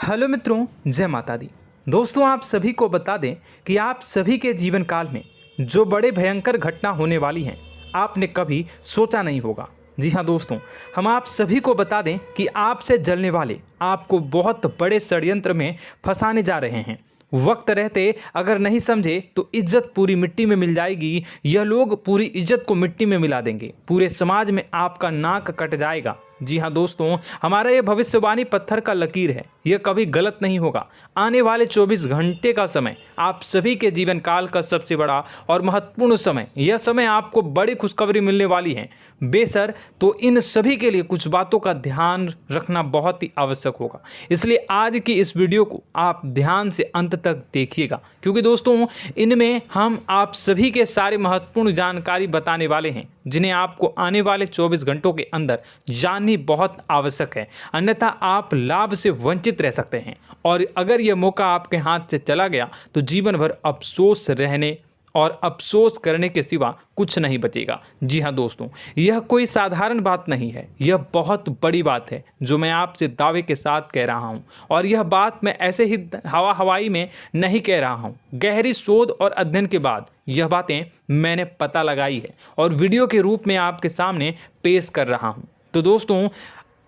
Hello मित्रों, जय माता दी। दोस्तों, आप सभी को बता दें कि आप सभी के जीवन काल में जो बड़े भयंकर घटना होने वाली हैं, आपने कभी सोचा नहीं होगा। जी हाँ दोस्तों, हम आप सभी को बता दें कि आपसे जलने वाले आपको बहुत बड़े षड्यंत्र में फंसाने जा रहे हैं। वक्त रहते अगर नहीं समझे तो इज्जत पूरी मिट्टी में मिल जाएगी। यह लोग पूरी इज्जत को मिट्टी में मिला देंगे। पूरे समाज में आपका नाक कट जाएगा। जी हाँ दोस्तों, हमारा ये भविष्यवाणी पत्थर का लकीर है, यह कभी गलत नहीं होगा। आने वाले 24 घंटे का समय आप सभी के जीवन काल का सबसे बड़ा और महत्वपूर्ण समय। यह समय आपको बड़ी खुशखबरी मिलने वाली है बेसर, तो इन सभी के लिए कुछ बातों का ध्यान रखना बहुत ही आवश्यक होगा। इसलिए आज की इस वीडियो को आप ध्यान से अंत तक देखिएगा, क्योंकि दोस्तों इनमें हम आप सभी के सारे महत्वपूर्ण जानकारी बताने वाले हैं, जिन्हें आपको आने वाले 24 घंटों के अंदर जाननी बहुत आवश्यक है। अन्यथा आप लाभ से वंचित रह सकते हैं, और अगर यह मौका आपके हाथ से चला गया तो जीवन भर अफसोस रहने और अफसोस करने के सिवा कुछ नहीं बचेगा। जी हाँ दोस्तों, यह कोई साधारण बात नहीं है, यह बहुत बड़ी बात है जो मैं आपसे दावे के साथ कह रहा हूँ। और यह बात मैं ऐसे ही हवाई में नहीं कह रहा हूँ। गहरी शोध और अध्ययन के बाद यह बातें मैंने पता लगाई है और वीडियो के रूप में आपके सामने पेश कर रहा हूँ। तो दोस्तों,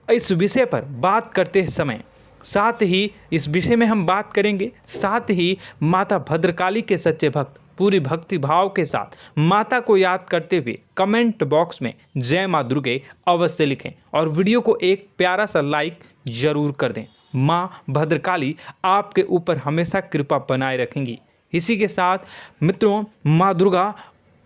इस विषय पर बात करते समय साथ ही इस विषय में हम बात करेंगे, साथ ही माता भद्रकाली के सच्चे भक्त पूरी भक्ति भाव के साथ माता को याद करते हुए कमेंट बॉक्स में जय माँ दुर्गे अवश्य लिखें और वीडियो को एक प्यारा सा लाइक जरूर कर दें। माँ भद्रकाली आपके ऊपर हमेशा कृपा बनाए रखेंगी। इसी के साथ मित्रों, माँ दुर्गा,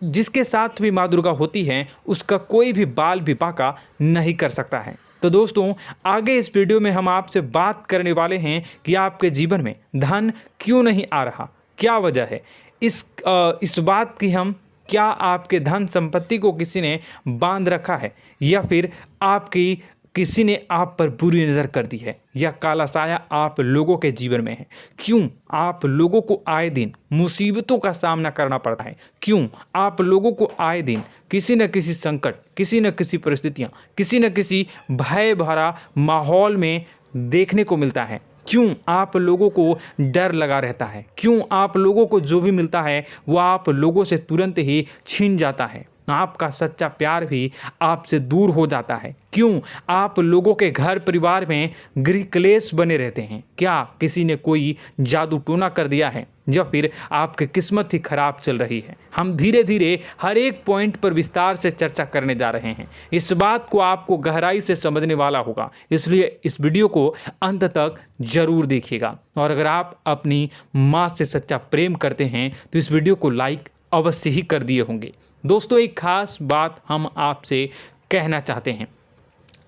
जिसके साथ भी माँ दुर्गा होती हैं, उसका कोई भी बाल भी बांका नहीं कर सकता है। तो दोस्तों, आगे इस वीडियो में हम आपसे बात करने वाले हैं कि आपके जीवन में धन क्यों नहीं आ रहा, क्या वजह है इस बात की। हम क्या आपके धन संपत्ति को किसी ने बांध रखा है, या फिर आपकी किसी ने आप पर बुरी नज़र कर दी है, या काला साया आप लोगों के जीवन में है। क्यों आप लोगों को आए दिन मुसीबतों का सामना करना पड़ता है, क्यों आप लोगों को आए दिन किसी न किसी संकट, किसी न किसी परिस्थितियाँ, किसी न किसी भय भरा माहौल में देखने को मिलता है। क्यों आप लोगों को डर लगा रहता है, क्यों आप लोगों को जो भी मिलता है वह आप लोगों से तुरंत ही छीन जाता है, आपका सच्चा प्यार भी आपसे दूर हो जाता है। क्यों आप लोगों के घर परिवार में गृह क्लेश बने रहते हैं। क्या किसी ने कोई जादू टोना कर दिया है, या फिर आपकी किस्मत ही खराब चल रही है। हम धीरे धीरे हर एक पॉइंट पर विस्तार से चर्चा करने जा रहे हैं। इस बात को आपको गहराई से समझने वाला होगा, इसलिए इस वीडियो को अंत तक जरूर देखिएगा। और अगर आप अपनी माँ से सच्चा प्रेम करते हैं तो इस वीडियो को लाइक अवश्य ही कर दिए होंगे। दोस्तों, एक खास बात हम आपसे कहना चाहते हैं।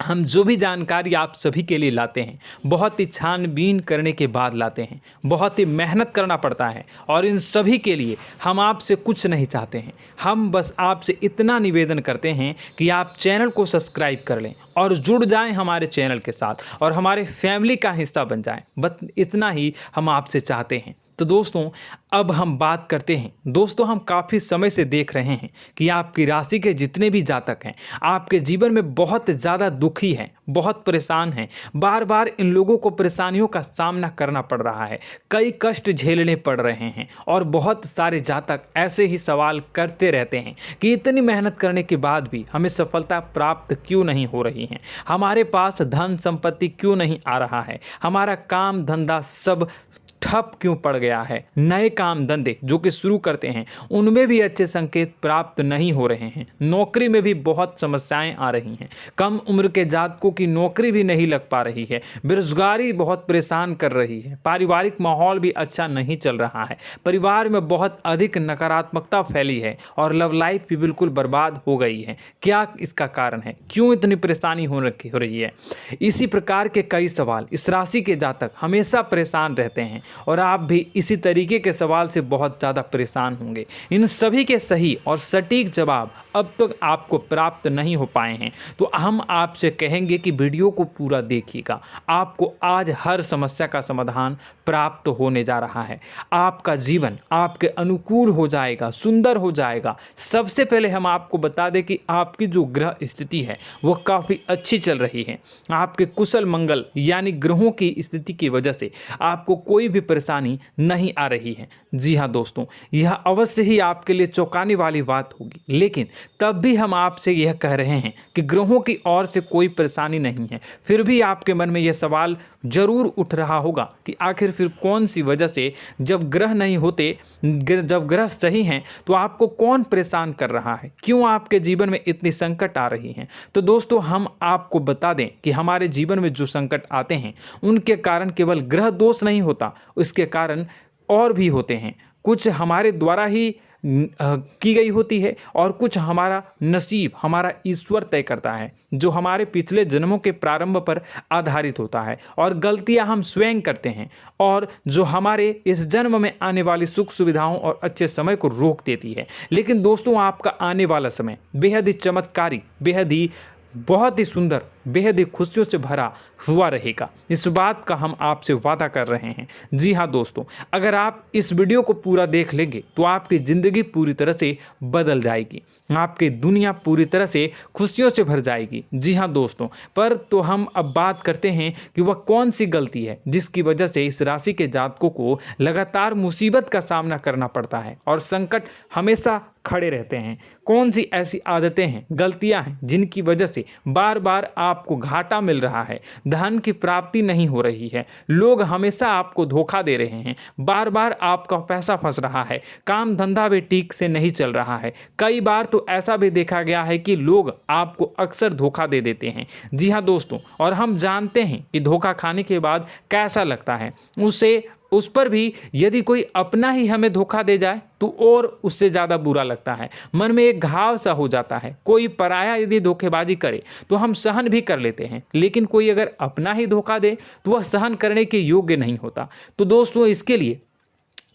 हम जो भी जानकारी आप सभी के लिए लाते हैं, बहुत ही छानबीन करने के बाद लाते हैं, बहुत ही मेहनत करना पड़ता है, और इन सभी के लिए हम आपसे कुछ नहीं चाहते हैं। हम बस आपसे इतना निवेदन करते हैं कि आप चैनल को सब्सक्राइब कर लें और जुड़ जाएं हमारे चैनल के साथ और हमारे फैमिली का हिस्सा बन जाएं। बस इतना ही हम आपसे चाहते हैं। तो दोस्तों, अब हम बात करते हैं। दोस्तों, हम काफ़ी समय से देख रहे हैं कि आपकी राशि के जितने भी जातक हैं, आपके जीवन में बहुत ज़्यादा दुखी हैं, बहुत परेशान हैं। बार बार इन लोगों को परेशानियों का सामना करना पड़ रहा है, कई कष्ट झेलने पड़ रहे हैं, और बहुत सारे जातक ऐसे ही सवाल करते रहते हैं कि इतनी मेहनत करने के बाद भी हमें सफलता प्राप्त क्यों नहीं हो रही है, हमारे पास धन संपत्ति क्यों नहीं आ रहा है, हमारा काम धंधा सब ठप क्यों पड़ गया है, नए काम धंधे जो कि शुरू करते हैं उनमें भी अच्छे संकेत प्राप्त नहीं हो रहे हैं, नौकरी में भी बहुत समस्याएं आ रही हैं, कम उम्र के जातकों की नौकरी भी नहीं लग पा रही है, बेरोजगारी बहुत परेशान कर रही है, पारिवारिक माहौल भी अच्छा नहीं चल रहा है, परिवार में बहुत अधिक नकारात्मकता फैली है, और लव लाइफ भी बिल्कुल बर्बाद हो गई है। क्या इसका कारण है, क्यों इतनी परेशानी हो रही है? इसी प्रकार के कई सवाल इस राशि के जातक हमेशा परेशान रहते हैं, और आप भी इसी तरीके के सवाल से बहुत ज़्यादा परेशान होंगे। इन सभी के सही और सटीक जवाब अब तक आपको प्राप्त नहीं हो पाए हैं, तो हम आपसे कहेंगे कि वीडियो को पूरा देखिएगा। आपको आज हर समस्या का समाधान प्राप्त होने जा रहा है। आपका जीवन आपके अनुकूल हो जाएगा, सुंदर हो जाएगा। सबसे पहले हम आपको बता दें कि आपकी जो ग्रह स्थिति है वो काफ़ी अच्छी चल रही है। आपके कुशल मंगल यानी ग्रहों की स्थिति की वजह से आपको कोई भी परेशानी नहीं आ रही है। जी हाँ दोस्तों, यह अवश्य ही आपके लिए चौंकाने वाली बात होगी, लेकिन तब भी हम आपसे यह कह रहे हैं कि ग्रहों की ओर से कोई परेशानी नहीं है। फिर भी आपके मन में यह सवाल जरूर उठ रहा होगा कि आखिर फिर कौन सी वजह से, जब ग्रह नहीं होते, जब ग्रह सही हैं, तो आपको कौन परेशान कर रहा है, क्यों आपके जीवन में इतनी संकट आ रही हैं। तो दोस्तों, हम आपको बता दें कि हमारे जीवन में जो संकट आते हैं उनके कारण केवल ग्रह दोष नहीं होता, उसके कारण और भी होते हैं। कुछ हमारे द्वारा ही की गई होती है और कुछ हमारा नसीब, हमारा ईश्वर तय करता है, जो हमारे पिछले जन्मों के प्रारंभ पर आधारित होता है। और गलतियां हम स्वयं करते हैं और जो हमारे इस जन्म में आने वाली सुख सुविधाओं और अच्छे समय को रोक देती है। लेकिन दोस्तों, आपका आने वाला समय बेहद ही चमत्कारी, बेहद ही बहुत ही सुंदर, बेहद ही खुशियों से भरा हुआ रहेगा। इस बात का हम आपसे वादा कर रहे हैं। जी हाँ दोस्तों, अगर आप इस वीडियो को पूरा देख लेंगे तो आपकी ज़िंदगी पूरी तरह से बदल जाएगी, आपकी दुनिया पूरी तरह से खुशियों से भर जाएगी। जी हाँ दोस्तों, पर तो हम अब बात करते हैं कि वह कौन सी गलती है जिसकी वजह से इस राशि के जातकों को लगातार मुसीबत का सामना करना पड़ता है और संकट हमेशा खड़े रहते हैं। कौन सी ऐसी आदतें हैं, गलतियां हैं जिनकी वजह से बार बार आपको घाटा मिल रहा है, धन की प्राप्ति नहीं हो रही है, लोग हमेशा आपको धोखा दे रहे हैं, बार बार आपका पैसा फंस रहा है, काम धंधा भी ठीक से नहीं चल रहा है। कई बार तो ऐसा भी देखा गया है कि लोग आपको अक्सर धोखा दे देते हैं। जी हाँ दोस्तों, और हम जानते हैं कि धोखा खाने के बाद कैसा लगता है। उस पर भी यदि कोई अपना ही हमें धोखा दे जाए तो और उससे ज़्यादा बुरा लगता है, मन में एक घाव सा हो जाता है। कोई पराया यदि धोखेबाजी करे तो हम सहन भी कर लेते हैं, लेकिन कोई अगर अपना ही धोखा दे तो वह सहन करने के योग्य नहीं होता। तो दोस्तों, इसके लिए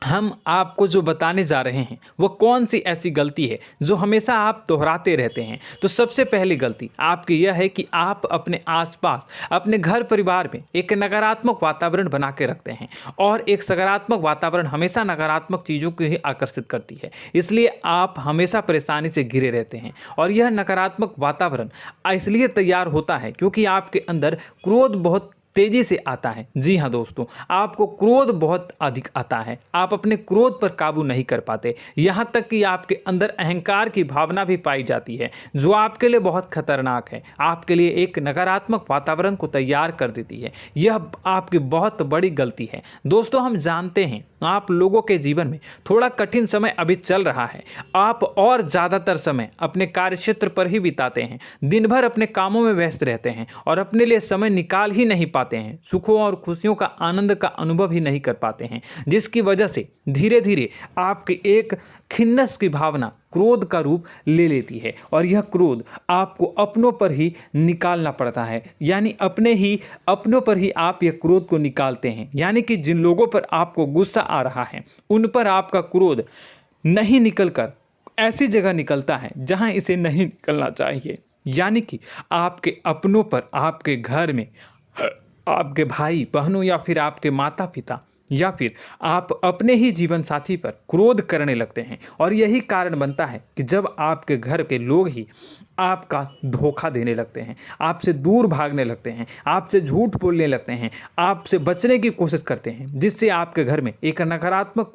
हम आपको जो बताने जा रहे हैं वो कौन सी ऐसी गलती है जो हमेशा आप दोहराते रहते हैं। तो सबसे पहली गलती आपकी यह है कि आप अपने आसपास, अपने घर परिवार में एक नकारात्मक वातावरण बना के रखते हैं, और एक सकारात्मक वातावरण हमेशा नकारात्मक चीज़ों को ही आकर्षित करती है। इसलिए आप हमेशा परेशानी से घिरे रहते हैं, और यह नकारात्मक वातावरण इसलिए तैयार होता है क्योंकि आपके अंदर क्रोध बहुत तेजी से आता है। जी हाँ दोस्तों, आपको क्रोध बहुत अधिक आता है, आप अपने क्रोध पर काबू नहीं कर पाते, यहाँ तक कि आपके अंदर अहंकार की भावना भी पाई जाती है, जो आपके लिए बहुत खतरनाक है, आपके लिए एक नकारात्मक वातावरण को तैयार कर देती है। यह आपकी बहुत बड़ी गलती है। दोस्तों, हम जानते हैं आप लोगों के जीवन में थोड़ा कठिन समय अभी चल रहा है। आप और ज़्यादातर समय अपने कार्यक्षेत्र पर ही बिताते हैं, दिन भर अपने कामों में व्यस्त रहते हैं और अपने लिए समय निकाल ही नहीं पाते हैं, सुखों और खुशियों का आनंद का अनुभव ही नहीं कर पाते हैं, जिसकी वजह से धीरे धीरे आपकी एक खिन्नस की भावना क्रोध का रूप ले लेती है, और यह क्रोध आपको अपनों पर ही निकालना पड़ता है। यानी अपनों पर ही आप यह क्रोध को निकालते हैं। यानी कि जिन लोगों पर आपको गुस्सा आ रहा है उन पर आपका क्रोध नहीं निकलकर ऐसी जगह निकलता है जहां इसे नहीं निकलना चाहिए। यानी कि आपके अपनों पर, आपके घर में आपके भाई बहनों या फिर आपके माता पिता या फिर आप अपने ही जीवन साथी पर क्रोध करने लगते हैं, और यही कारण बनता है कि जब आपके घर के लोग ही आपका धोखा देने लगते हैं, आपसे दूर भागने लगते हैं, आपसे झूठ बोलने लगते हैं, आपसे बचने की कोशिश करते हैं, जिससे आपके घर में एक नकारात्मक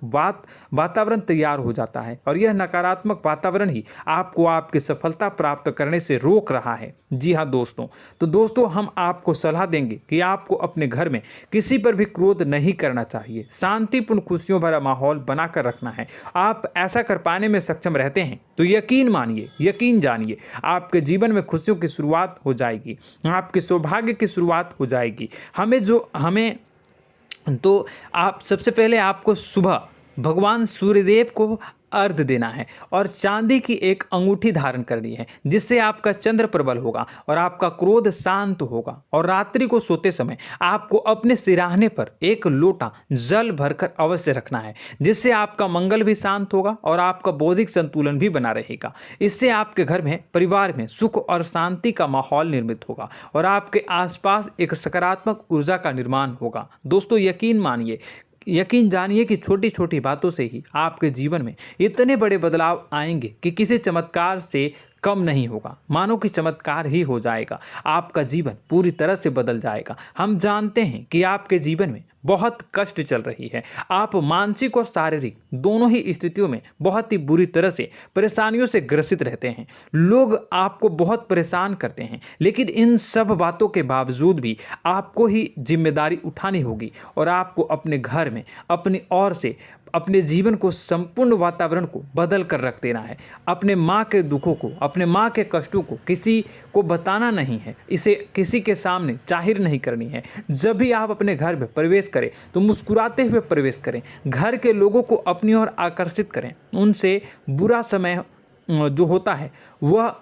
वातावरण तैयार हो जाता है, और यह नकारात्मक वातावरण ही आपको आपकी सफलता प्राप्त करने से रोक रहा है। जी हाँ दोस्तों, तो दोस्तों, हम आपको सलाह देंगे कि आपको अपने घर में किसी पर भी क्रोध नहीं करना चाहिए, शांतिपूर्ण खुशियों भरा माहौल बनाकर रखना है। आप ऐसा कर पाने में सक्षम रहते हैं तो यकीन मानिए, यकीन जानिए, आपके जीवन में खुशियों की शुरुआत हो जाएगी, आपके सौभाग्य की शुरुआत हो जाएगी। तो आप सबसे पहले आपको सुबह भगवान सूर्यदेव को अर्घ देना है और चांदी की एक अंगूठी धारण करनी है, जिससे आपका चंद्र प्रबल होगा और आपका क्रोध शांत होगा। और रात्रि को सोते समय आपको अपने सिराहने पर एक लोटा जल भरकर अवश्य रखना है, जिससे आपका मंगल भी शांत होगा और आपका बौद्धिक संतुलन भी बना रहेगा। इससे आपके घर में, परिवार में सुख और शांति का माहौल निर्मित होगा और आपके आसपास एक सकारात्मक ऊर्जा का निर्माण होगा। दोस्तों यकीन जानिए कि छोटी छोटी बातों से ही आपके जीवन में इतने बड़े बदलाव आएंगे कि किसी चमत्कार से कम नहीं होगा। मानो कि चमत्कार ही हो जाएगा, आपका जीवन पूरी तरह से बदल जाएगा। हम जानते हैं कि आपके जीवन में बहुत कष्ट चल रही है, आप मानसिक और शारीरिक दोनों ही स्थितियों में बहुत ही बुरी तरह से परेशानियों से ग्रसित रहते हैं। लोग आपको बहुत परेशान करते हैं, लेकिन इन सब बातों के बावजूद भी आपको ही जिम्मेदारी उठानी होगी और आपको अपने घर में अपनी ओर से अपने जीवन को, संपूर्ण वातावरण को बदल कर रख देना है। अपने माँ के दुखों को, अपने माँ के कष्टों को किसी को बताना नहीं है, इसे किसी के सामने जाहिर नहीं करनी है। जब भी आप अपने घर में प्रवेश करें तो मुस्कुराते हुए प्रवेश करें, घर के लोगों को अपनी ओर आकर्षित करें। उनसे बुरा समय जो होता है वह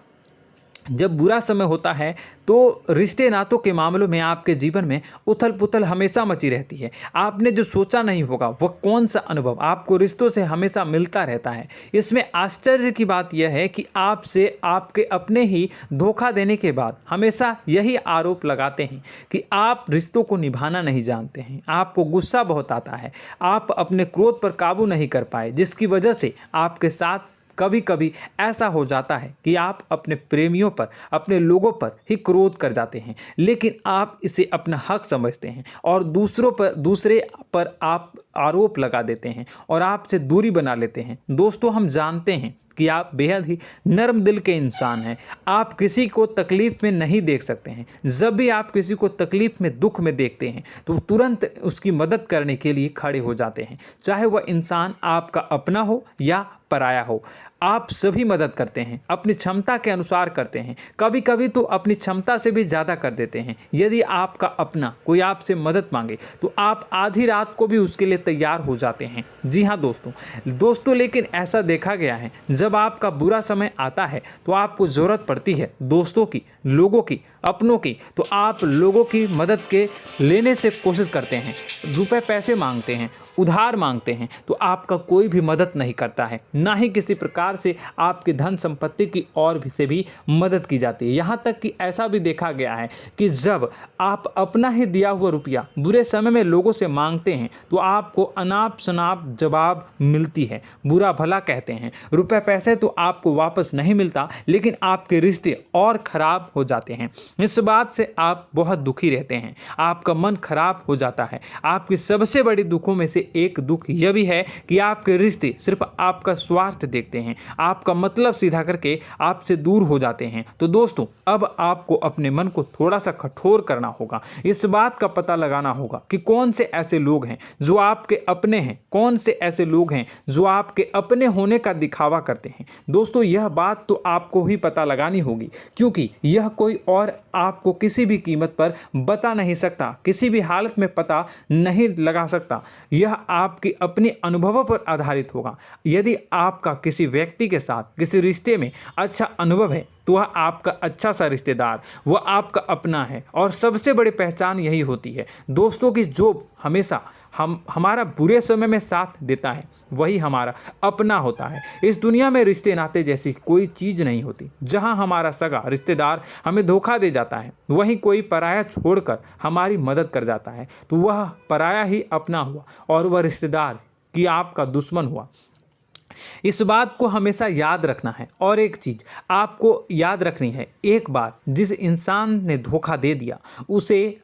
जब बुरा समय होता है तो रिश्ते नातों के मामलों में आपके जीवन में उथल पुथल हमेशा मची रहती है। आपने जो सोचा नहीं होगा वह कौन सा अनुभव आपको रिश्तों से हमेशा मिलता रहता है। इसमें आश्चर्य की बात यह है कि आपसे आपके अपने ही धोखा देने के बाद हमेशा यही आरोप लगाते हैं कि आप रिश्तों को निभाना नहीं जानते हैं, आपको गुस्सा बहुत आता है, आप अपने क्रोध पर काबू नहीं कर पाए, जिसकी वजह से आपके साथ कभी कभी ऐसा हो जाता है कि आप अपने प्रेमियों पर, अपने लोगों पर ही क्रोध कर जाते हैं, लेकिन आप इसे अपना हक समझते हैं और दूसरे पर आप आरोप लगा देते हैं और आपसे दूरी बना लेते हैं। दोस्तों हम जानते हैं कि आप बेहद ही नर्म दिल के इंसान हैं। आप किसी को तकलीफ में नहीं देख सकते हैं। जब भी आप किसी को तकलीफ में, दुख में देखते हैं तो तुरंत उसकी मदद करने के लिए खड़े हो जाते हैं, चाहे वह इंसान आपका अपना हो या पराया हो। आप सभी मदद करते हैं, अपनी क्षमता के अनुसार करते हैं, कभी कभी तो अपनी क्षमता से भी ज़्यादा कर देते हैं। यदि आपका अपना कोई आपसे मदद मांगे तो आप आधी रात को भी उसके लिए तैयार हो जाते हैं। जी हाँ दोस्तों, लेकिन ऐसा देखा गया है जब आपका बुरा समय आता है तो आपको ज़रूरत पड़ती है दोस्तों की, लोगों की, अपनों की, तो आप लोगों की मदद के लेने से कोशिश करते हैं, रुपए पैसे मांगते हैं, उधार मांगते हैं, तो आपका कोई भी मदद नहीं करता है, ना ही किसी प्रकार से आपकी धन संपत्ति की ओर भी से भी मदद की जाती है। यहाँ तक कि ऐसा भी देखा गया है कि जब आप अपना ही दिया हुआ रुपया बुरे समय में लोगों से मांगते हैं तो आपको अनाप शनाप जवाब मिलती है, बुरा भला कहते हैं। रुपए पैसे तो आपको वापस नहीं मिलता, लेकिन आपके रिश्ते और खराब हो जाते हैं। इस बात से आप बहुत दुखी रहते हैं, आपका मन खराब हो जाता है। आपकी सबसे बड़ी दुखों में से एक दुख यह भी है कि आपके रिश्ते सिर्फ आपका स्वार्थ देखते हैं, आपका मतलब सीधा करके आपसे दूर हो जाते हैं। तो दोस्तों अब आपको अपने मन को थोड़ा सा कठोर करना होगा, इस बात का पता लगाना होगा कि कौन से ऐसे लोग हैं जो आपके अपने हैं, कौन से ऐसे लोग हैं जो आपके अपने होने का दिखावा करते हैं। दोस्तों यह बात तो आपको ही पता लगानी होगी, क्योंकि यह कोई और आपको किसी भी कीमत पर बता नहीं सकता, किसी भी हालत में पता नहीं लगा सकता। यह आपके अपने अनुभवों पर आधारित होगा। यदि आपका किसी व्यक्ति के साथ किसी रिश्ते में अच्छा अनुभव है तो वह आपका अच्छा सा रिश्तेदार, वह आपका अपना है। और सबसे बड़ी पहचान यही होती है दोस्तों की जो हमेशा हमारा बुरे समय में साथ देता है वही हमारा अपना होता है। इस दुनिया में रिश्ते नाते जैसी कोई चीज़ नहीं होती। जहां हमारा सगा रिश्तेदार हमें धोखा दे जाता है, वहीं कोई पराया छोड़कर हमारी मदद कर जाता है तो वह पराया ही अपना हुआ और वह रिश्तेदार की आपका दुश्मन हुआ। इस बात को हमेशा याद रखना है। और एक चीज़ आपको याद रखनी है, एक बार जिस इंसान ने धोखा दे दिया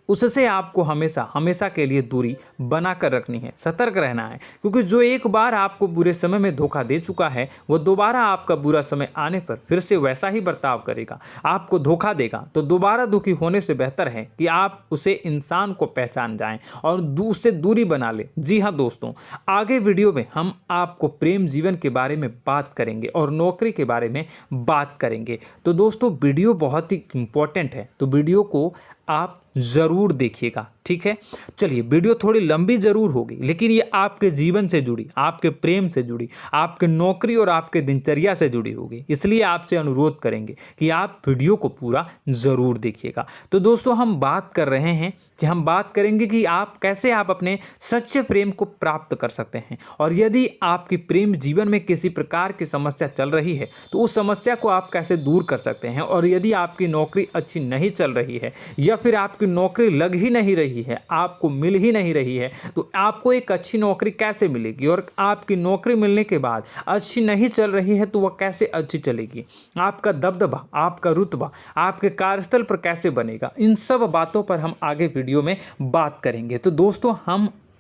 उससे आपको हमेशा हमेशा के लिए दूरी बना कर रखनी है, सतर्क रहना है। क्योंकि जो एक बार आपको बुरे समय में धोखा दे चुका है वह दोबारा आपका बुरा समय आने पर फिर से वैसा ही बर्ताव करेगा, आपको धोखा देगा। तो दोबारा दुखी होने से बेहतर है कि आप उसे इंसान को पहचान जाएं और उससे दूरी बना लें। जी हाँ दोस्तों, आगे वीडियो में हम आपको प्रेम जीवन के बारे में बात करेंगे और नौकरी के बारे में बात करेंगे। तो दोस्तों वीडियो बहुत ही इम्पोर्टेंट है, तो वीडियो को आप ज़रूर देखिएगा, ठीक है। चलिए, वीडियो थोड़ी लंबी ज़रूर होगी, लेकिन ये आपके जीवन से जुड़ी, आपके प्रेम से जुड़ी, आपके नौकरी और आपके दिनचर्या से जुड़ी होगी, इसलिए आपसे अनुरोध करेंगे कि आप वीडियो को पूरा ज़रूर देखिएगा। तो दोस्तों, हम बात कर रहे हैं कि हम बात करेंगे कि आप कैसे आप अपने सच्चे प्रेम को प्राप्त कर सकते हैं, और यदि आपकी प्रेम जीवन में किसी प्रकार की समस्या चल रही है तो उस समस्या को आप कैसे दूर कर सकते हैं, और यदि आपकी नौकरी अच्छी नहीं चल रही है या फिर आपकी नौकरी लग ही नहीं रही है, आपको मिल ही नहीं रही है, तो आपको एक अच्छी नौकरी कैसे मिलेगी, और आपकी नौकरी मिलने के बाद अच्छी नहीं चल रही है तो वह कैसे अच्छी चलेगी, आपका दबदबा, आपका रुतबा आपके कार्यस्थल पर कैसे बनेगा, इन सब बातों पर हम आगे वीडियो में बात करेंगे। तो दोस्तों,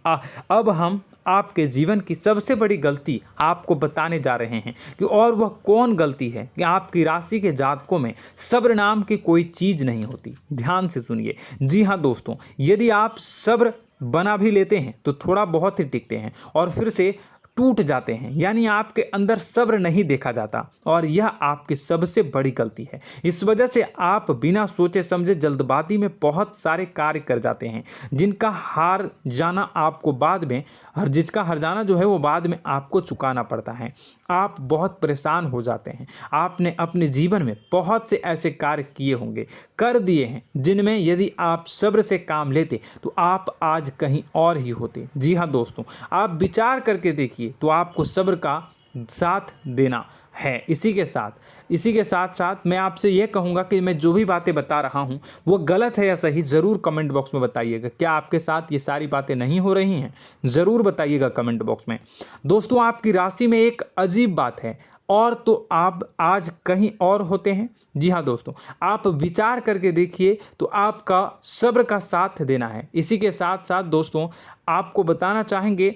अब हम आपके जीवन की सबसे बड़ी गलती आपको बताने जा रहे हैं कि और वह कौन गलती है कि आपकी राशि के जातकों में सब्र नाम की कोई चीज़ नहीं होती। ध्यान से सुनिए। जी हाँ दोस्तों, यदि आप सब्र बना भी लेते हैं तो थोड़ा बहुत ही टिकते हैं और फिर से टूट जाते हैं, यानी आपके अंदर सब्र नहीं देखा जाता, और यह आपकी सबसे बड़ी गलती है। इस वजह से आप बिना सोचे समझे जल्दबाजी में बहुत सारे कार्य कर जाते हैं, जिनका हार जाना आपको बाद में जिसका हर जाना जो है वो बाद में आपको चुकाना पड़ता है। आप बहुत परेशान हो जाते हैं। आपने अपने जीवन में बहुत से ऐसे कार्य किए होंगे, कर दिए हैं, जिनमें यदि आप सब्र से काम लेते तो आप आज कहीं और ही होते। जी हाँ दोस्तों, आप विचार करके देखिए तो आपको सब्र का साथ देना है। इसी के साथ साथ मैं आपसे ये कहूँगा कि मैं जो भी बातें बता रहा हूँ वो गलत है या सही, ज़रूर कमेंट बॉक्स में बताइएगा। क्या आपके साथ ये सारी बातें नहीं हो रही हैं? ज़रूर बताइएगा कमेंट बॉक्स में। दोस्तों, आपकी राशि में एक अजीब बात है, और तो आप आज कहीं और होते हैं। जी हाँ दोस्तों, आप विचार करके देखिए तो आपका सब्र का साथ देना है। इसी के साथ साथ दोस्तों, आपको बताना चाहेंगे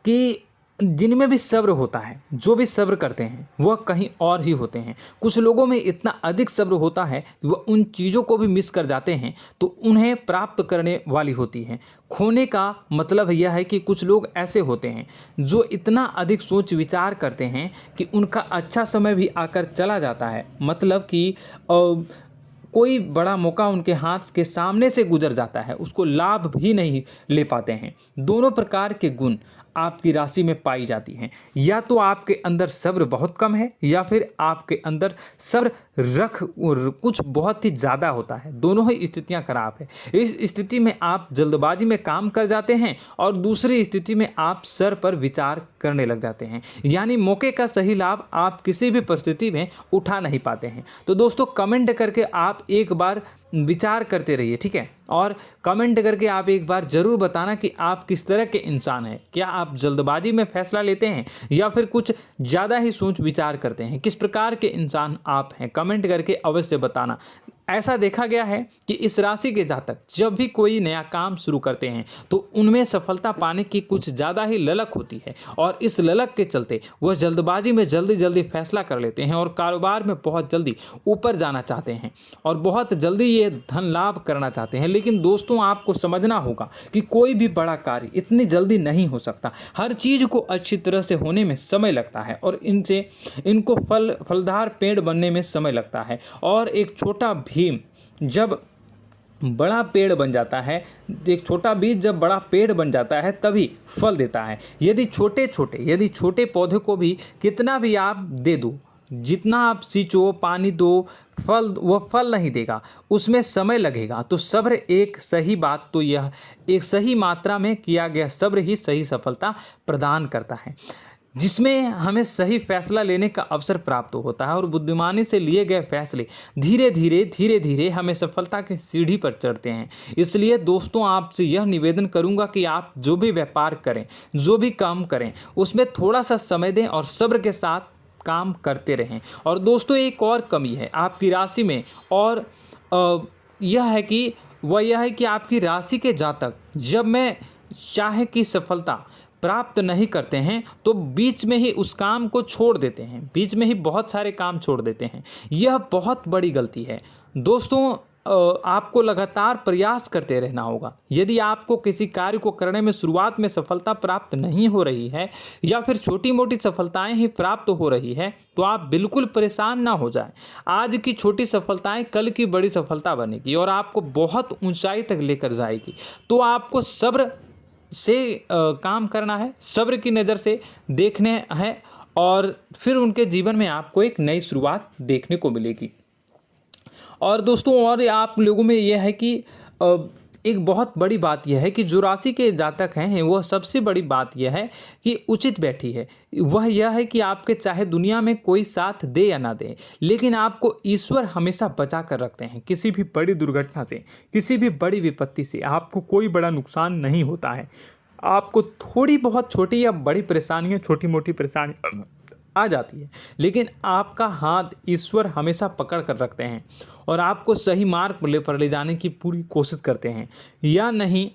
कि जिनमें भी सब्र होता है, जो भी सब्र करते हैं वह कहीं और ही होते हैं। कुछ लोगों में इतना अधिक सब्र होता है कि वह उन चीज़ों को भी मिस कर जाते हैं तो उन्हें प्राप्त करने वाली होती हैं। खोने का मतलब यह है कि कुछ लोग ऐसे होते हैं जो इतना अधिक सोच विचार करते हैं कि उनका अच्छा समय भी आकर चला जाता है, मतलब कि कोई बड़ा मौका उनके हाथ के सामने से गुजर जाता है, उसको लाभ भी नहीं ले पाते हैं। दोनों प्रकार के गुण आपकी राशि में पाई जाती हैं। या तो आपके अंदर सब्र बहुत कम है या फिर आपके अंदर सब्र रख कुछ बहुत ही ज़्यादा होता है। दोनों ही स्थितियां खराब है। इस स्थिति में आप जल्दबाजी में काम कर जाते हैं और दूसरी स्थिति में आप सर पर विचार करने लग जाते हैं, यानी मौके का सही लाभ आप किसी भी परिस्थिति में उठा नहीं पाते हैं। तो दोस्तों, कमेंट करके आप एक बार विचार करते रहिए, ठीक है, और कमेंट करके आप एक बार ज़रूर बताना कि आप किस तरह के इंसान हैं। क्या आप जल्दबाजी में फैसला लेते हैं या फिर कुछ ज़्यादा ही सोच विचार करते हैं? किस प्रकार के इंसान आप हैं, कमेंट करके अवश्य बताना। ऐसा देखा गया है कि इस राशि के जातक जब भी कोई नया काम शुरू करते हैं तो उनमें सफलता पाने की कुछ ज़्यादा ही ललक होती है, और इस ललक के चलते वह जल्दबाजी में जल्दी फैसला कर लेते हैं और कारोबार में बहुत जल्दी ऊपर जाना चाहते हैं और बहुत जल्दी ये धन लाभ करना चाहते हैं। लेकिन दोस्तों, आपको समझना होगा कि कोई भी बड़ा कार्य इतनी जल्दी नहीं हो सकता। हर चीज़ को अच्छी तरह से होने में समय लगता है और इनको फलदार पेड़ बनने में समय लगता है। और एक छोटा भीम जब बड़ा पेड़ बन जाता है, एक छोटा बीज जब बड़ा पेड़ बन जाता है तभी फल देता है। यदि छोटे पौधे को भी कितना भी आप दे दो, जितना आप सींचो, पानी दो, वह फल नहीं देगा, उसमें समय लगेगा। तो सब्र एक सही बात, तो यह एक सही मात्रा में किया गया सब्र ही सही सफलता प्रदान करता है, जिसमें हमें सही फैसला लेने का अवसर प्राप्त होता है और बुद्धिमानी से लिए गए फैसले धीरे धीरे हमें सफलता की सीढ़ी पर चढ़ते हैं। इसलिए दोस्तों, आपसे यह निवेदन करूंगा कि आप जो भी व्यापार करें, जो भी काम करें, उसमें थोड़ा सा समय दें और सब्र के साथ काम करते रहें। और दोस्तों, एक और कमी है आपकी राशि में, और यह है कि आपकी राशि के जातक जब में चाहे की सफलता प्राप्त नहीं करते हैं तो बीच में ही उस काम को छोड़ देते हैं, बीच में ही बहुत सारे काम छोड़ देते हैं। यह बहुत बड़ी गलती है दोस्तों। आपको लगातार प्रयास करते रहना होगा। यदि आपको किसी कार्य को करने में शुरुआत में सफलता प्राप्त नहीं हो रही है या फिर छोटी मोटी सफलताएं ही प्राप्त हो रही है तो आप बिल्कुल परेशान ना हो जाएं। आज की छोटी सफलताएं कल की बड़ी सफलता बनेगी और आपको बहुत ऊंचाई तक लेकर जाएगी। तो आपको सब्र से काम करना है, सब्र की नज़र से देखने हैं और फिर उनके जीवन में आपको एक नई शुरुआत देखने को मिलेगी। और दोस्तों और आप लोगों में यह है कि एक बहुत बड़ी बात यह है कि जो राशि के जातक हैं वह सबसे बड़ी बात यह है कि उचित बैठी है। वह यह है कि आपके चाहे दुनिया में कोई साथ दे या ना दे, लेकिन आपको ईश्वर हमेशा बचा कर रखते हैं। किसी भी बड़ी दुर्घटना से, किसी भी बड़ी विपत्ति से आपको कोई बड़ा नुकसान नहीं होता है। आपको थोड़ी बहुत छोटी या बड़ी परेशानियाँ, छोटी मोटी परेशानी आ जाती है, लेकिन आपका हाथ ईश्वर हमेशा पकड़ कर रखते हैं और आपको सही मार्ग पर ले जाने की पूरी कोशिश करते हैं। या नहीं,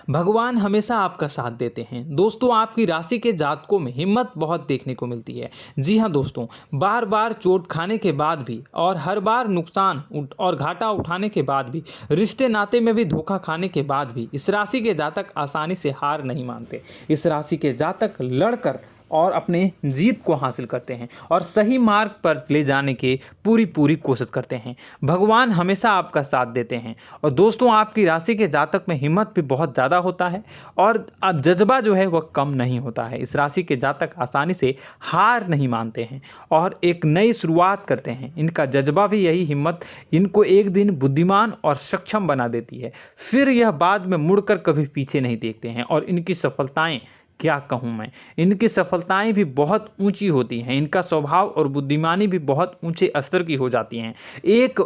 भगवान हमेशा आपका साथ देते हैं। दोस्तों आपकी राशि के जातकों में हिम्मत बहुत देखने को मिलती है। जी हाँ दोस्तों, बार बार चोट खाने के बाद भी और हर बार नुकसान और घाटा उठाने के बाद भी, रिश्ते नाते में भी धोखा खाने के बाद भी इस राशि के जातक आसानी से हार नहीं मानते। इस राशि के जातक लड़कर और अपने जीत को हासिल करते हैं और सही मार्ग पर ले जाने की पूरी कोशिश करते हैं। भगवान हमेशा आपका साथ देते हैं। और दोस्तों आपकी राशि के जातक में हिम्मत भी बहुत ज़्यादा होता है और अब जज्बा जो है वह कम नहीं होता है। इस राशि के जातक आसानी से हार नहीं मानते हैं और एक नई शुरुआत करते हैं। इनका जज्बा भी यही हिम्मत इनको एक दिन बुद्धिमान और सक्षम बना देती है। फिर यह बाद में मुड़कर कभी पीछे नहीं देखते हैं और इनकी सफलताएं, क्या कहूँ मैं, इनकी सफलताएं भी बहुत ऊंची होती हैं। इनका स्वभाव और बुद्धिमानी भी बहुत ऊंचे स्तर की हो जाती हैं।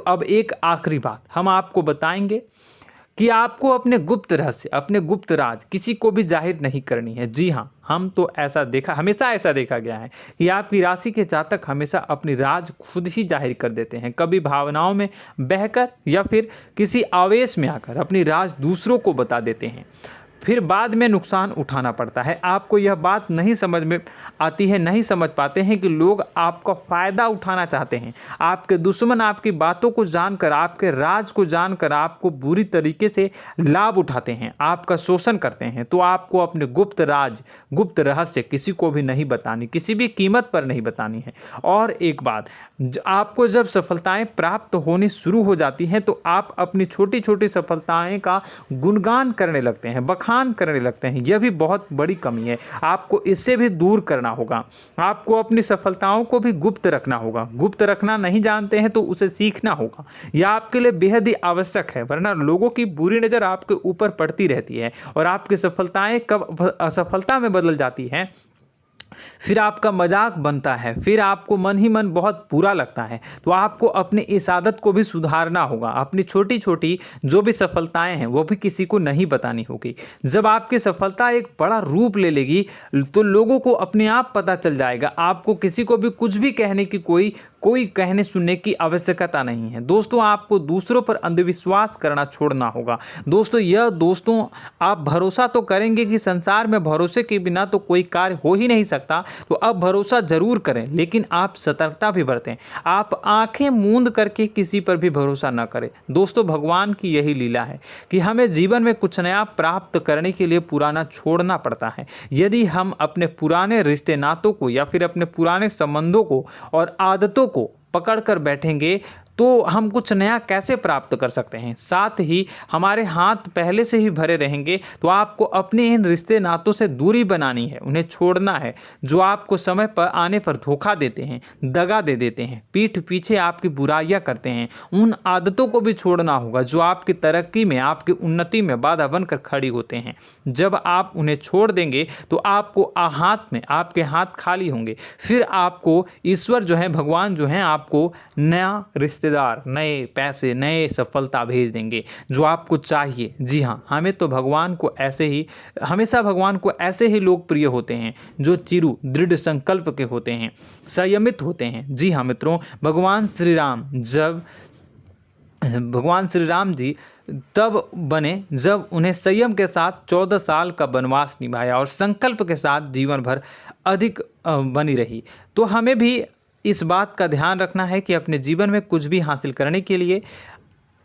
अब एक आखिरी बात हम आपको बताएंगे कि आपको अपने गुप्त रहस्य, अपने गुप्त राज किसी को भी जाहिर नहीं करनी है। जी हाँ, हम तो हमेशा ऐसा देखा गया है कि आपकी राशि के जातक हमेशा अपनी राज खुद ही जाहिर कर देते हैं। कभी भावनाओं में बहकर या फिर किसी आवेश में आकर अपनी राज दूसरों को बता देते हैं, फिर बाद में नुकसान उठाना पड़ता है। आपको यह बात नहीं समझ में आती है, नहीं समझ पाते हैं कि लोग आपका फ़ायदा उठाना चाहते हैं। आपके दुश्मन आपकी बातों को जानकर, आपके राज को जानकर आपको बुरी तरीके से लाभ उठाते हैं, आपका शोषण करते हैं। तो आपको अपने गुप्त राज, गुप्त रहस्य किसी को भी नहीं बतानी, किसी भी कीमत पर नहीं बतानी है। और एक बात, आपको जब सफलताएं प्राप्त होनी शुरू हो जाती हैं तो आप अपनी छोटी छोटी सफलताएं का गुणगान करने लगते हैं, बखान करने लगते हैं। यह भी बहुत बड़ी कमी है, आपको इससे भी दूर करना होगा। आपको अपनी सफलताओं को भी गुप्त रखना होगा। गुप्त रखना नहीं जानते हैं तो उसे सीखना होगा। यह आपके लिए बेहद ही आवश्यक है, वरना लोगों की बुरी नज़र आपके ऊपर पड़ती रहती है और आपकी सफलताएं कब असफलता में बदल जाती हैं, फिर आपका मजाक बनता है, फिर आपको मन ही मन बहुत बुरा लगता है। तो आपको अपनी इस आदत को भी सुधारना होगा। अपनी छोटी छोटी जो भी सफलताएं हैं वो भी किसी को नहीं बतानी होगी। जब आपकी सफलता एक बड़ा रूप ले लेगी तो लोगों को अपने आप पता चल जाएगा। आपको किसी को भी कुछ भी कहने की कोई कहने सुनने की आवश्यकता नहीं है। दोस्तों आपको दूसरों पर अंधविश्वास करना छोड़ना होगा। दोस्तों आप भरोसा तो करेंगे कि संसार में भरोसे के बिना तो कोई कार्य हो ही नहीं सकता, तो अब भरोसा जरूर करें, लेकिन आप सतर्कता भी बरतें। आप आंखें मूंद करके किसी पर भी भरोसा न करें। दोस्तों भगवान की यही लीला है कि हमें जीवन में कुछ नया प्राप्त करने के लिए पुराना छोड़ना पड़ता है। यदि हम अपने पुराने रिश्ते नातों को या फिर अपने पुराने संबंधों को और आदतों को पकड़ कर बैठेंगे तो हम कुछ नया कैसे प्राप्त कर सकते हैं। साथ ही हमारे हाथ पहले से ही भरे रहेंगे। तो आपको अपने इन रिश्ते नातों से दूरी बनानी है, उन्हें छोड़ना है जो आपको समय पर आने पर धोखा देते हैं, दगा दे देते हैं, पीठ पीछे आपकी बुराइयां करते हैं। उन आदतों को भी छोड़ना होगा जो आपकी तरक्की में, आपकी उन्नति में बाधा बनकर खड़ी होते हैं। जब आप उन्हें छोड़ देंगे तो आपके हाथ खाली होंगे। फिर आपको ईश्वर जो है, भगवान जो है, आपको नया रिश्तेदार, नए पैसे, नए सफलता भेज देंगे जो आपको चाहिए। जी हाँ, हमेशा भगवान को ऐसे ही लोग प्रिय होते हैं जो चिरु दृढ़ संकल्प के होते हैं, संयमित होते हैं। जी हाँ मित्रों, भगवान श्री राम जी तब बने जब उन्हें संयम के साथ 14 साल का वनवास निभाया और संकल्प के साथ जीवन भर अधिक बनी रही। तो हमें भी इस बात का ध्यान रखना है कि अपने जीवन में कुछ भी हासिल करने के लिए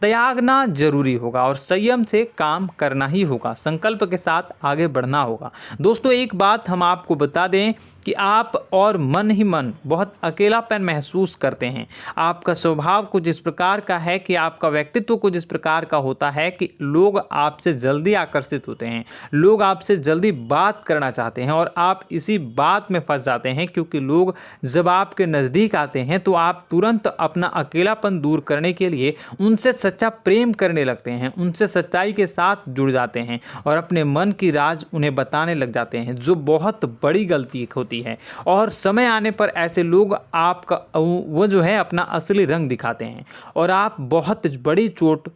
त्यागना जरूरी होगा और संयम से काम करना ही होगा, संकल्प के साथ आगे बढ़ना होगा। दोस्तों एक बात हम आपको बता दें कि आप और मन ही मन बहुत अकेलापन महसूस करते हैं। आपका स्वभाव कुछ इस प्रकार का है कि आपका व्यक्तित्व कुछ इस प्रकार का होता है कि लोग आपसे जल्दी आकर्षित होते हैं, लोग आपसे जल्दी बात करना चाहते हैं और आप इसी बात में फंस जाते हैं, क्योंकि लोग जब आपके नज़दीक आते हैं तो आप तुरंत अपना अकेलापन दूर करने के लिए उनसे सच्चा प्रेम करने लगते हैं, उनसे सच्चाई के साथ जुड़ जाते हैं और अपने मन की राज उन्हें बताने लग जाते हैं, जो बहुत बड़ी गलती होती है। और समय आने पर ऐसे लोग आपका वो जो है अपना असली रंग दिखाते हैं और आप बहुत बड़ी चोट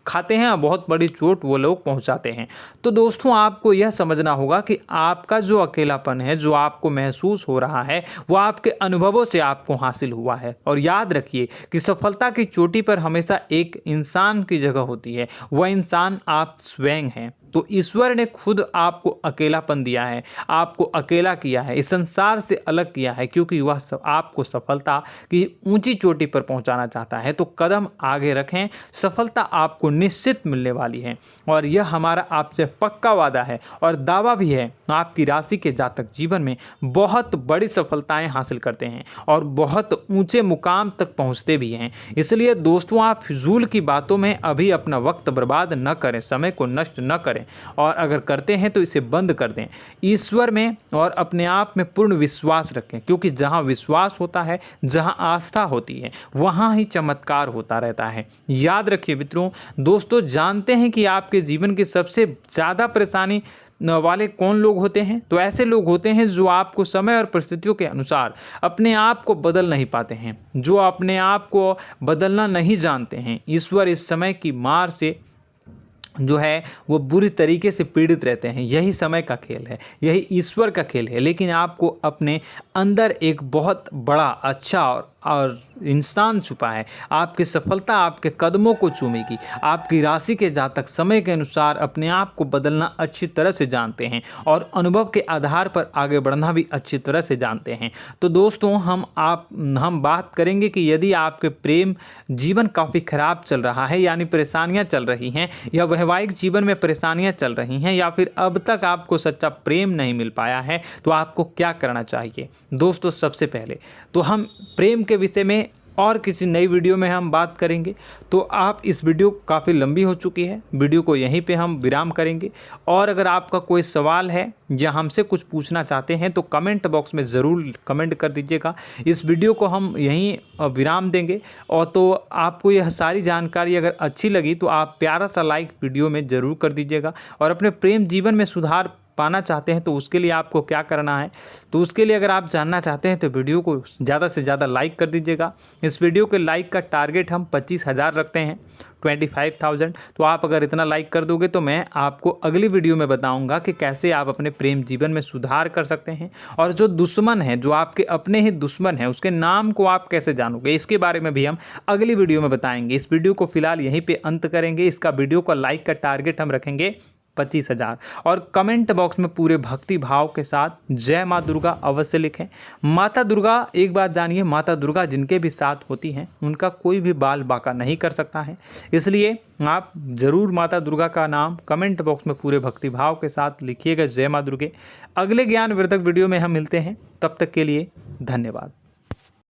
खाते हैं और बहुत बड़ी चोट वो लोग पहुंचाते हैं। तो दोस्तों आपको यह समझना होगा कि आपका जो अकेलापन है, जो आपको महसूस हो रहा है, वो आपके अनुभवों से आपको हासिल हुआ है। और याद रखिए कि सफलता की चोटी पर हमेशा एक इंसान की जगह होती है, वह इंसान आप स्वयं हैं। तो ईश्वर ने खुद आपको अकेलापन दिया है, आपको अकेला किया है, इस संसार से अलग किया है, क्योंकि वह आपको सफलता की ऊंची चोटी पर पहुंचाना चाहता है। तो कदम आगे रखें, सफलता आपको निश्चित मिलने वाली है और यह हमारा आपसे पक्का वादा है और दावा भी है। आपकी राशि के जातक जीवन में बहुत बड़ी सफलताएं हासिल करते हैं और बहुत ऊंचे मुकाम तक पहुंचते भी हैं। इसलिए दोस्तों आप फिजूल की बातों में अभी अपना वक्त बर्बाद न करें, समय को नष्ट न करें और अगर करते हैं तो इसे बंद कर दें। ईश्वर में और अपने आप में पूर्ण विश्वास रखें, क्योंकि जहां विश्वास होता है, जहां आस्था होती है, वहां ही चमत्कार होता रहता है। याद रखिए मित्रों, दोस्तों जानते हैं कि आपके जीवन की सबसे ज़्यादा परेशानी वाले कौन लोग होते हैं? तो ऐसे लोग होते हैं जो आपको समय और परिस्थितियों के अनुसार अपने आप को बदल नहीं पाते हैं, जो अपने आप को बदलना नहीं जानते हैं। ईश्वर इस समय की मार से जो है वो बुरी तरीके से पीड़ित रहते हैं। यही समय का खेल है, यही ईश्वर का खेल है। लेकिन आपको अपने अंदर एक बहुत बड़ा अच्छा और इंसान छुपा है। आपकी सफलता आपके कदमों को चूमेगी। आपकी राशि के जातक समय के अनुसार अपने आप को बदलना अच्छी तरह से जानते हैं और अनुभव के आधार पर आगे बढ़ना भी अच्छी तरह से जानते हैं। तो दोस्तों हम बात करेंगे कि यदि आपके प्रेम जीवन काफ़ी खराब चल रहा है, यानी परेशानियां चल रही हैं, या वैवाहिक जीवन में परेशानियां चल रही हैं, या फिर अब तक आपको सच्चा प्रेम नहीं मिल पाया है, तो आपको क्या करना चाहिए? दोस्तों सबसे पहले तो हम प्रेम के विषय में और किसी नई वीडियो में हम बात करेंगे। तो आप इस वीडियो काफ़ी लंबी हो चुकी है, वीडियो को यहीं पे हम विराम करेंगे। और अगर आपका कोई सवाल है या हमसे कुछ पूछना चाहते हैं तो कमेंट बॉक्स में ज़रूर कमेंट कर दीजिएगा। इस वीडियो को हम यहीं विराम देंगे। और तो आपको यह सारी जानकारी अगर अच्छी लगी तो आप प्यारा सा लाइक वीडियो में ज़रूर कर दीजिएगा। और अपने प्रेम जीवन में सुधार पाना चाहते हैं तो उसके लिए आपको क्या करना है, तो उसके लिए अगर आप जानना चाहते हैं तो वीडियो को ज़्यादा से ज़्यादा लाइक कर दीजिएगा। इस वीडियो के लाइक का टारगेट हम 25,000 रखते हैं, 25,000। तो आप अगर इतना लाइक कर दोगे तो मैं आपको अगली वीडियो में बताऊंगा कि कैसे आप अपने प्रेम जीवन में सुधार कर सकते हैं। और जो दुश्मन है, जो आपके अपने ही दुश्मन है, उसके नाम को आप कैसे जानोगे, इसके बारे में भी हम अगली वीडियो में बताएंगे। इस वीडियो को फिलहाल यहीं पे अंत करेंगे। इसका वीडियो का लाइक का टारगेट हम रखेंगे 25,000। और कमेंट बॉक्स में पूरे भक्ति भाव के साथ जय माँ दुर्गा अवश्य लिखें। माता दुर्गा, एक बात जानिए, माता दुर्गा जिनके भी साथ होती हैं उनका कोई भी बाल बांका नहीं कर सकता है। इसलिए आप ज़रूर माता दुर्गा का नाम कमेंट बॉक्स में पूरे भक्ति भाव के साथ लिखिएगा, जय माँ दुर्गे। अगले ज्ञानवर्धक वीडियो में हम मिलते हैं, तब तक के लिए धन्यवाद।